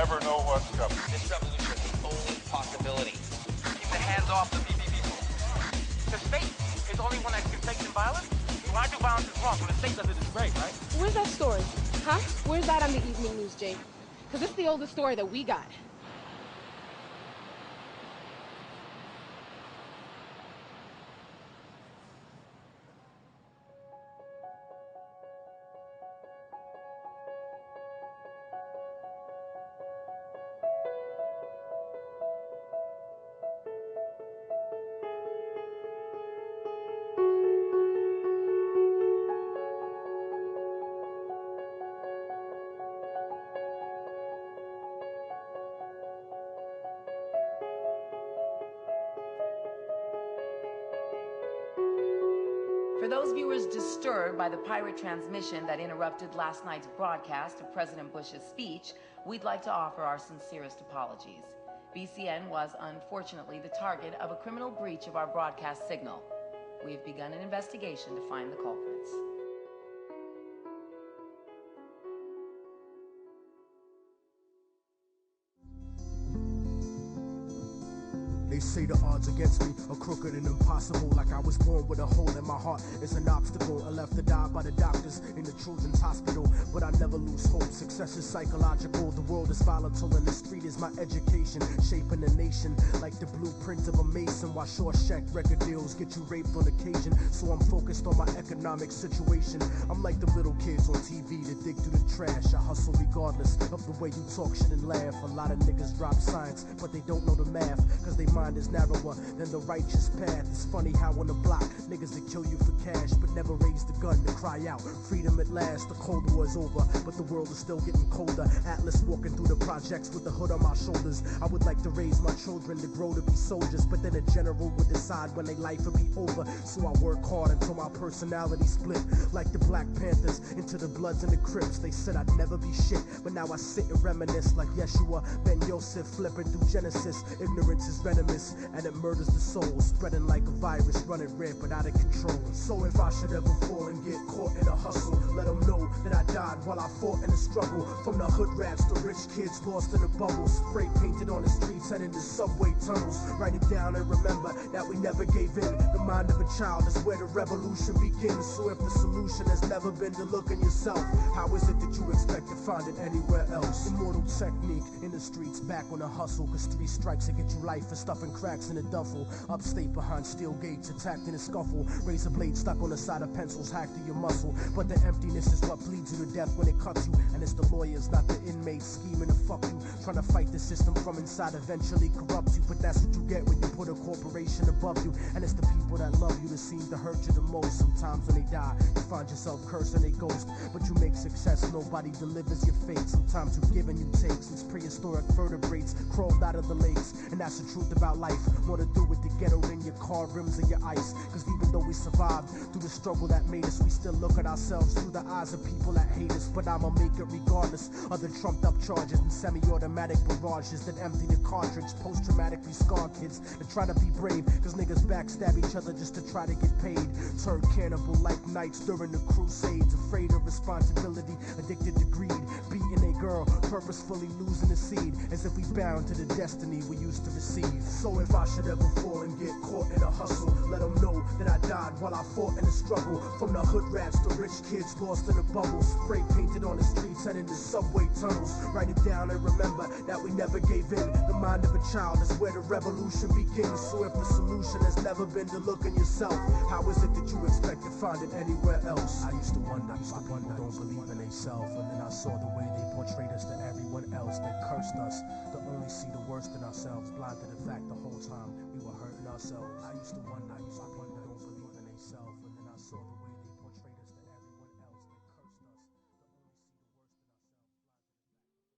never know what's coming. This revolution is the only possibility. Keep the hands off the people. The state is the only one that can sanction violence. So I do violence is wrong. When the state does it, it's great, right? Where's that story? Huh? Where's that on the evening news, Jay? Because it's the oldest story that we got. For those viewers disturbed by the pirate transmission that interrupted last night's broadcast of President Bush's speech, we'd like to offer our sincerest apologies. BCN was unfortunately the target of a criminal breach of our broadcast signal. We have begun an investigation to find the culprits. They say the odds against me are crooked and impossible. Like I was born with a hole in my heart. It's an obstacle. I left to die by the doctors in the children's hospital. But I never lose hope. Success is psychological. The world is volatile and the street is my education. Shaping the nation like the blueprint of a mason. While Shawshank record deals get you raped on occasion. So I'm focused on my economic situation. I'm like the little kids on TV that dig through the trash. I hustle regardless of the way you talk shit and laugh. A lot of niggas drop science, but they don't know the math. Cause they mind is narrower than the righteous path. It's funny how on the block niggas that kill you for cash but never raise the gun to cry out freedom at last. The Cold War is over, but the world is still getting colder. Atlas walking through the projects with the hood on my shoulders. I would like to raise my children to grow to be soldiers, but then a general would decide when their life would be over. So I work hard until my personality split like the Black Panthers into the Bloods and the Crips. They said I'd never be shit, but now I sit and reminisce like Yeshua Ben Yosef flipping through Genesis. Ignorance is venomous and it murders the soul, spreading like a virus, running rampant out of control. So if I should ever fall and get caught in a hustle, let them know that I died while I fought in the struggle. From the hood rats to rich kids lost in the bubble, spray painted on the streets and in the subway tunnels. Write it down and remember that we never gave in. The mind of a child is where the revolution begins. So if the solution has never been to look in yourself, how is it that you expect to find it anywhere else? Immortal technique in the streets, back on the hustle. Cause 3 strikes will get you life for stuffing cracks in a duffel. Upstate behind steel gates, attacked in a scuffle. Razor blade stuck on the side of pencils, hacked through your muscle. But the emptiness is what bleeds you to death when it cuts you. And it's the lawyers, not the inmates, scheming to fuck you. Trying to fight the system from inside eventually corrupts you. But that's what you get when you put a corporation above you. And it's the people that love you that seem to hurt you the most. Sometimes when they die, you find yourself cursing a ghost. But you make success, nobody delivers your fate. Sometimes you give and you take, since prehistoric vertebrates crawled out of the lakes. And that's the truth about life. More to do with the ghetto than your car rims and your ice. Cause even though we survived through the struggle that made us, we still look at ourselves through the eyes of people that hate us. But I'ma make it regardless of the trumped up charges and semi-automatic barrages that empty the cartridge. Post-traumatically scarred kids that try to be brave, cause niggas backstab each other just to try to get paid. Turned cannibal like knights during the crusades, afraid of responsibility, addicted to greed, beating a girl, purposefully losing the seed, as if we bound to the destiny we used to receive. So if I should ever fall and get caught in a hustle, let them know that I died while I fought in the struggle. From the hood rats to rich kids lost in the bubble, spray painted on the streets and in the subway tunnels. Write it down and remember that we never gave in. The mind of a child is where the revolution begins. So if the solution has never been to look in yourself, how is it that you expect to find it anywhere else? I used to wonder why people don't believe in themselves, and then I saw the way they portrayed us to everyone else. They cursed us to only see the worst in ourselves, blind to the fact the whole time we were hurting ourselves. I used to wonder why people don't believe in themselves, and then I saw the